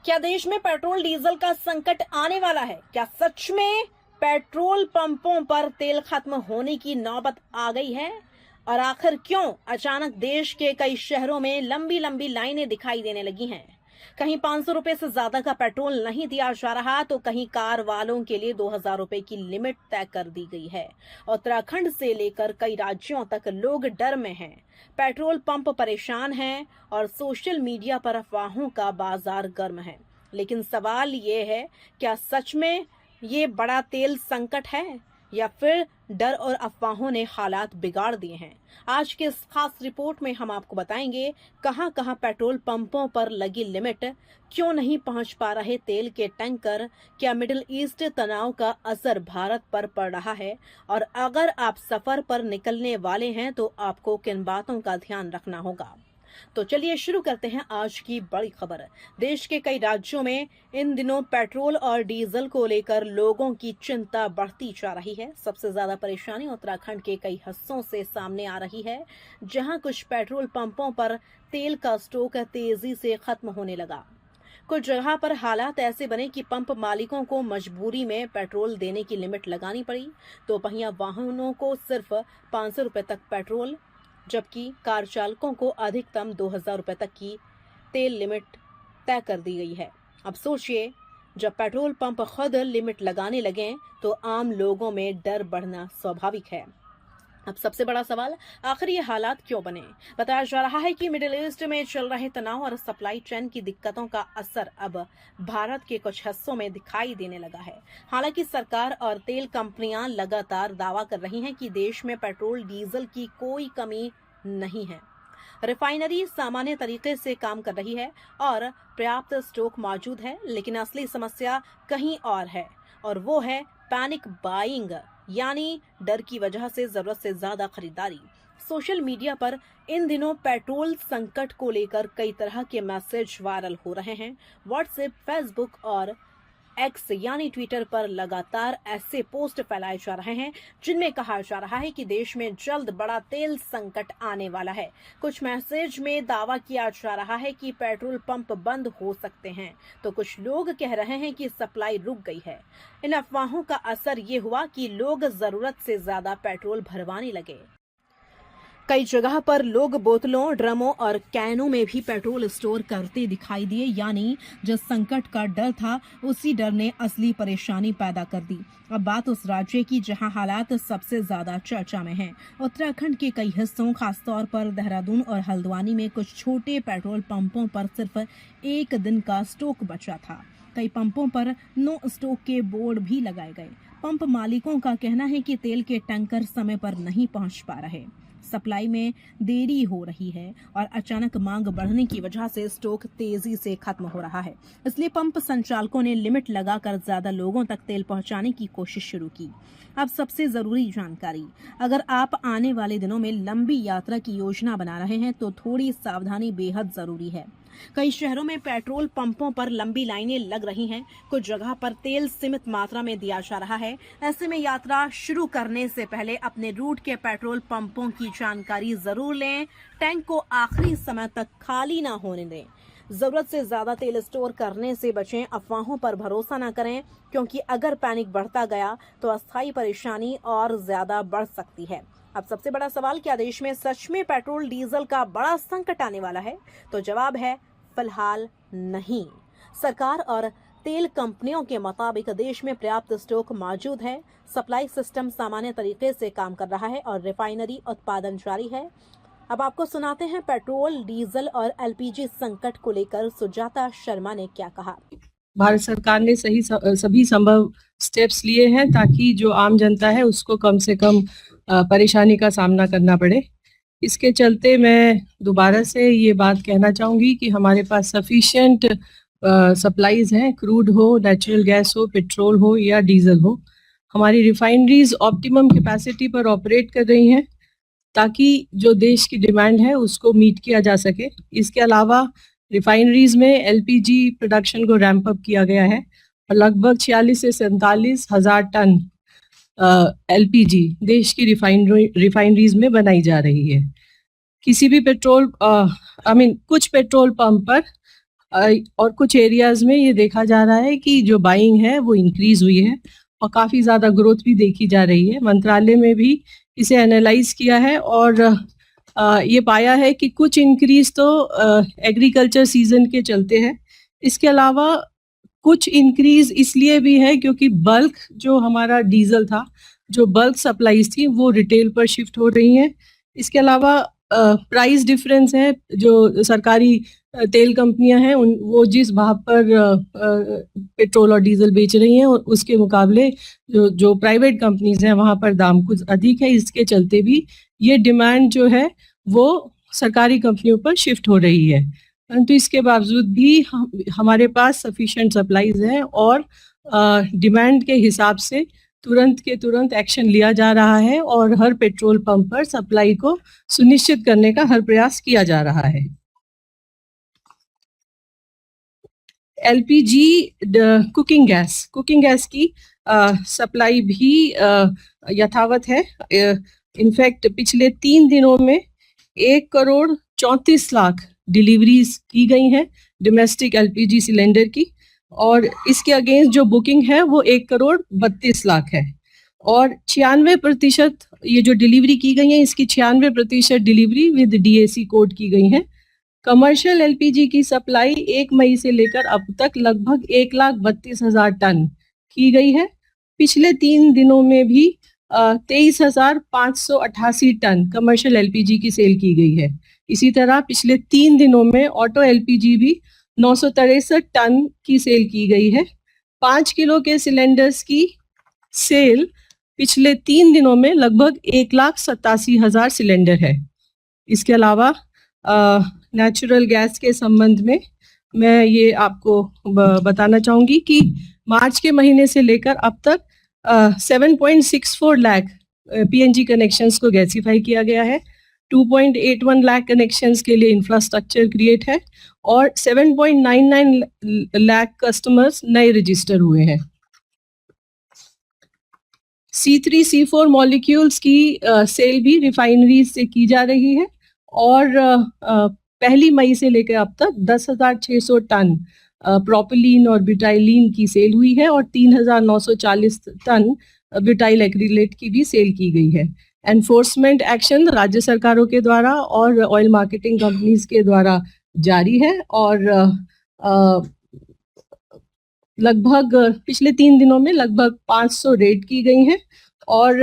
क्या देश में पेट्रोल डीजल का संकट आने वाला है? क्या सच में पेट्रोल पंपों पर तेल खत्म होने की नौबत आ गई है? और आखिर क्यों अचानक देश के कई शहरों में लंबी लंबी लाइनें दिखाई देने लगी हैं? कहीं 500 रुपए से ज्यादा का पेट्रोल नहीं दिया जा रहा, तो कहीं कार वालों के लिए 2000 रुपए की लिमिट तय कर दी गई है। उत्तराखंड से लेकर कई राज्यों तक लोग डर में हैं, पेट्रोल पंप परेशान हैं और सोशल मीडिया पर अफवाहों का बाजार गर्म है। लेकिन सवाल ये है, क्या सच में ये बड़ा तेल संकट है या फिर डर और अफवाहों ने हालात बिगाड़ दिए हैं? आज के इस खास रिपोर्ट में हम आपको बताएंगे कहां कहां पेट्रोल पंपों पर लगी लिमिट, क्यों नहीं पहुंच पा रहे तेल के टैंकर, क्या मिडिल ईस्ट तनाव का असर भारत पर पड़ रहा है, और अगर आप सफर पर निकलने वाले हैं तो आपको किन बातों का ध्यान रखना होगा। तो चलिए शुरू करते हैं आज की बड़ी खबर। देश के कई राज्यों में इन दिनों पेट्रोल और डीजल को लेकर लोगों की चिंता बढ़ती जा रही है। सबसे ज्यादा परेशानी उत्तराखंड के कई हिस्सों से सामने आ रही है, जहां कुछ पेट्रोल पंपों पर तेल का स्टॉक तेजी से खत्म होने लगा। कुछ जगह पर हालात ऐसे बने कि पंप मालिकों को मजबूरी में पेट्रोल देने की लिमिट लगानी पड़ी। तो पहिया वाहनों को सिर्फ 500 रुपए तक पेट्रोल, जबकि कार चालकों को अधिकतम 2000 रुपए तक की तेल लिमिट तय कर दी गई है। अब सोचिए, जब पेट्रोल पंप खुद लिमिट लगाने लगे तो आम लोगों में डर बढ़ना स्वाभाविक है। अब सबसे बड़ा सवाल, आखिर ये हालात क्यों बने? बताया जा रहा है कि मिडिल ईस्ट में चल रहे तनाव और सप्लाई चेन की दिक्कतों का असर अब भारत के कुछ हिस्सों में दिखाई देने लगा है। हालांकि सरकार और तेल कंपनियां लगातार दावा कर रही हैं कि देश में पेट्रोल डीजल की कोई कमी नहीं है, रिफाइनरी सामान्य तरीके से काम कर रही है और पर्याप्त स्टॉक मौजूद है, लेकिन असली समस्या कहीं और है, और वो है पैनिक बाइंग, यानी डर की वजह से जरूरत से ज्यादा खरीदारी। सोशल मीडिया पर इन दिनों पेट्रोल संकट को लेकर कई तरह के मैसेज वायरल हो रहे हैं। व्हाट्सएप, फेसबुक और एक्स यानी ट्विटर पर लगातार ऐसे पोस्ट फैलाए जा रहे हैं जिनमें कहा जा रहा है कि देश में जल्द बड़ा तेल संकट आने वाला है। कुछ मैसेज में दावा किया जा रहा है कि पेट्रोल पंप बंद हो सकते हैं, तो कुछ लोग कह रहे हैं कि सप्लाई रुक गई है। इन अफवाहों का असर ये हुआ कि लोग जरूरत से ज्यादा पेट्रोल भरवाने लगे। कई जगह पर लोग बोतलों, ड्रमों और कैनों में भी पेट्रोल स्टोर करते दिखाई दिए, यानी जिस संकट का डर था उसी डर ने असली परेशानी पैदा कर दी। अब बात उस राज्य की जहां हालात सबसे ज्यादा चर्चा में हैं। उत्तराखंड के कई हिस्सों, खासतौर पर देहरादून और हल्द्वानी में कुछ छोटे पेट्रोल पंपों पर सिर्फ एक दिन का स्टॉक बचा था। कई पंपों पर नो स्टॉक के बोर्ड भी लगाए गए। पंप मालिकों का कहना है कि तेल के टैंकर समय पर नहीं पहुंच पा रहे, सप्लाई में देरी हो रही है और अचानक मांग बढ़ने की वजह से स्टॉक तेजी से खत्म हो रहा है। इसलिए पंप संचालकों ने लिमिट लगाकर ज्यादा लोगों तक तेल पहुंचाने की कोशिश शुरू की। अब सबसे जरूरी जानकारी, अगर आप आने वाले दिनों में लंबी यात्रा की योजना बना रहे हैं तो थोड़ी सावधानी बेहद जरूरी है। कई शहरों में पेट्रोल पंपों पर लंबी लाइनें लग रही हैं। कुछ जगह पर तेल सीमित मात्रा में दिया जा रहा है। ऐसे में यात्रा शुरू करने से पहले अपने रूट के पेट्रोल पंपों की जानकारी जरूर लें। टैंक को आखिरी समय तक खाली ना होने दें। जरूरत से ज्यादा तेल स्टोर करने से बचें। अफवाहों पर भरोसा न करें, क्योंकि अगर पैनिक बढ़ता गया तो अस्थायी परेशानी और ज्यादा बढ़ सकती है। अब सबसे बड़ा सवाल, क्या देश में सच में पेट्रोल डीजल का बड़ा संकट आने वाला है? तो जवाब है फिलहाल नहीं। सरकार और तेल कंपनियों के मुताबिक देश में पर्याप्त स्टॉक मौजूद है, सप्लाई सिस्टम सामान्य तरीके से काम कर रहा है और रिफाइनरी उत्पादन जारी है। अब आपको सुनाते हैं पेट्रोल, डीजल और एलपीजी संकट को लेकर सुजाता शर्मा ने क्या कहा। भारत सरकार ने सभी संभव स्टेप्स लिए हैं ताकि जो आम जनता है उसको कम से कम परेशानी का सामना करना पड़े। इसके चलते मैं दोबारा से ये बात कहना चाहूँगी कि हमारे पास सफिशिएंट सप्लाईज हैं, क्रूड हो, नेचुरल गैस हो, पेट्रोल हो या डीजल हो। हमारी रिफाइनरीज ऑप्टिमम कैपेसिटी पर ऑपरेट कर रही हैं ताकि जो देश की डिमांड है उसको मीट किया जा सके। इसके अलावा रिफाइनरीज में एलपीजी प्रोडक्शन को रैंप अप किया गया है और लगभग 46 से 47 हज़ार टन एलपीजी देश की रिफाइनरीज में बनाई जा रही है। किसी भी कुछ पेट्रोल पंप पर और कुछ एरियाज में ये देखा जा रहा है कि जो बाइंग है वो इंक्रीज हुई है और काफ़ी ज़्यादा ग्रोथ भी देखी जा रही है। मंत्रालय में भी इसे एनालाइज किया है और ये पाया है कि कुछ इंक्रीज तो एग्रीकल्चर सीजन के चलते है। इसके अलावा कुछ इंक्रीज इसलिए भी है क्योंकि बल्क जो हमारा डीजल था, जो बल्क सप्लाईज थी वो रिटेल पर शिफ्ट हो रही हैं। इसके अलावा प्राइस डिफरेंस है, जो सरकारी तेल कंपनियां हैं उन वो जिस भाव पर पेट्रोल और डीजल बेच रही हैं और उसके मुकाबले जो प्राइवेट कंपनीज हैं वहाँ पर दाम कुछ अधिक है। इसके चलते भी ये डिमांड जो है वो सरकारी कंपनियों पर शिफ्ट हो रही है। परंतु इसके बावजूद भी हमारे पास सफिशिएंट सप्लाईज हैं और डिमांड के हिसाब से तुरंत के तुरंत एक्शन लिया जा रहा है और हर पेट्रोल पंप पर सप्लाई को सुनिश्चित करने का हर प्रयास किया जा रहा है। एलपीजी कुकिंग गैस की सप्लाई भी यथावत है। इनफैक्ट पिछले 3 दिनों में 1,34,00,000 डिलीवरीज की गई हैं डोमेस्टिक एलपीजी सिलेंडर की और इसके अगेंस्ट जो बुकिंग है वो 1,32,00,000 है और 96% ये जो डिलीवरी की गई है इसकी 96% डिलीवरी विद डीएसी कोड की गई है। कमर्शियल एलपीजी की सप्लाई 1 मई से लेकर अब तक लगभग 1,32,000 टन की गई है। पिछले 3 दिनों में भी 23,588 टन कमर्शियल एलपीजी की सेल की गई है। इसी तरह पिछले 3 दिनों में ऑटो एलपीजी भी 963 टन की सेल की गई है। 5 किलो के सिलेंडर्स की सेल पिछले 3 दिनों में लगभग 1,87,000 सिलेंडर है। इसके अलावा नेचुरल गैस के संबंध में मैं ये आपको बताना चाहूँगी कि मार्च के महीने से लेकर अब तक 7.64 लाख पीएनजी कनेक्शंस को गैसीफाई किया गया है। 2.81 लाख कनेक्शंस के लिए इंफ्रास्ट्रक्चर क्रिएट है और 7.99 लाख कस्टमर्स नए रजिस्टर हुए हैं। C3 C4 मॉलिक्यूल्स की सेल भी रिफाइनरीज से की जा रही है और पहली मई से लेकर अब तक 10,600 टन प्रोपिलीन और ब्यूटाइलीन की सेल हुई है और 3,940 टन ब्यूटाइल एक्रिलेट की भी सेल की गई है। एनफोर्समेंट एक्शन राज्य सरकारों के द्वारा और ऑयल मार्केटिंग कंपनीज के द्वारा जारी है और लगभग पिछले 3 दिनों में लगभग 500 रेड की गई हैं और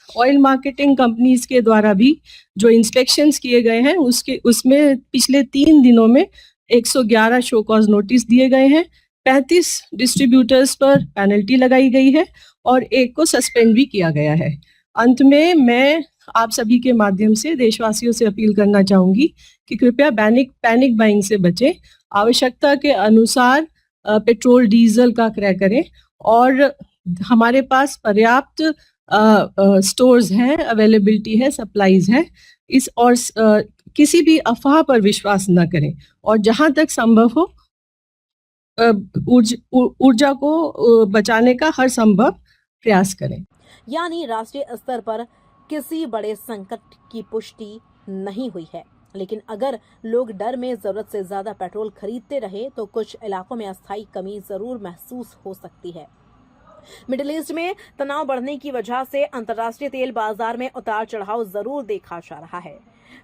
ऑयल मार्केटिंग कंपनीज के द्वारा भी जो इंस्पेक्शंस किए गए हैं उसमें पिछले 3 दिनों में 111 शो कॉज नोटिस दिए गए हैं। 35 डिस्ट्रीब्यूटर्स पर पेनल्टी लगाई गई है और 1 को सस्पेंड भी किया गया है। अंत में मैं आप सभी के माध्यम से देशवासियों से अपील करना चाहूंगी कि कृपया पैनिक बाइंग से बचें। आवश्यकता के अनुसार पेट्रोल डीजल का क्रय करें और हमारे पास पर्याप्त स्टोर्स हैं, अवेलेबिलिटी है, सप्लाईज है। इस और किसी भी अफवाह पर विश्वास न करें और जहां तक संभव हो ऊर्जा को बचाने का हर संभव प्रयास करें। यानी राष्ट्रीय स्तर पर किसी बड़े संकट की पुष्टि नहीं हुई है, लेकिन अगर लोग डर में जरूरत से ज्यादा पेट्रोल खरीदते रहे तो कुछ इलाकों में अस्थायी कमी जरूर महसूस हो सकती है। मिडिल ईस्ट में तनाव बढ़ने की वजह से अंतर्राष्ट्रीय तेल बाजार में उतार चढ़ाव जरूर देखा जा रहा है।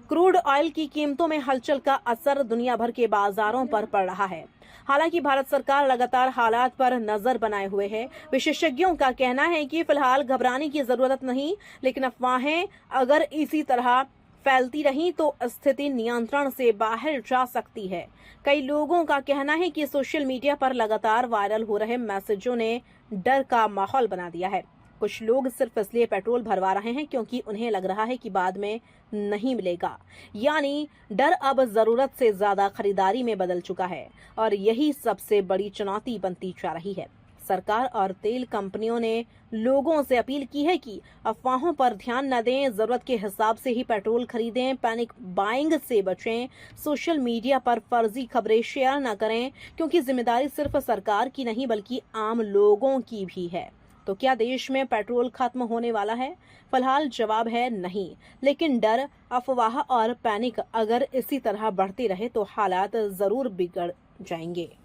क्रूड ऑयल की कीमतों में हलचल का असर दुनिया भर के बाजारों पर पड़ रहा है। हालांकि भारत सरकार लगातार हालात पर नजर बनाए हुए है। विशेषज्ञों का कहना है कि फिलहाल घबराने की जरूरत नहीं, लेकिन अफवाहें अगर इसी तरह फैलती रही तो स्थिति नियंत्रण से बाहर जा सकती है। कई लोगों का कहना है कि सोशल मीडिया पर लगातार वायरल हो रहे मैसेजों ने डर का माहौल बना दिया है। कुछ लोग सिर्फ इसलिए पेट्रोल भरवा रहे हैं क्योंकि उन्हें लग रहा है कि बाद में नहीं मिलेगा। यानी डर अब जरूरत से ज्यादा खरीदारी में बदल चुका है और यही सबसे बड़ी चुनौती बनती जा रही है। सरकार और तेल कंपनियों ने लोगों से अपील की है कि अफवाहों पर ध्यान न दें, जरूरत के हिसाब से ही पेट्रोल खरीदें, पैनिक बाइंग से बचें, सोशल मीडिया पर फर्जी खबरें शेयर न करें क्योंकि जिम्मेदारी सिर्फ सरकार की नहीं बल्कि आम लोगों की भी है। तो क्या देश में पेट्रोल खत्म होने वाला है? फिलहाल जवाब है नहीं, लेकिन डर, अफवाह और पैनिक अगर इसी तरह बढ़ती रहे तो हालात जरूर बिगड़ जाएंगे।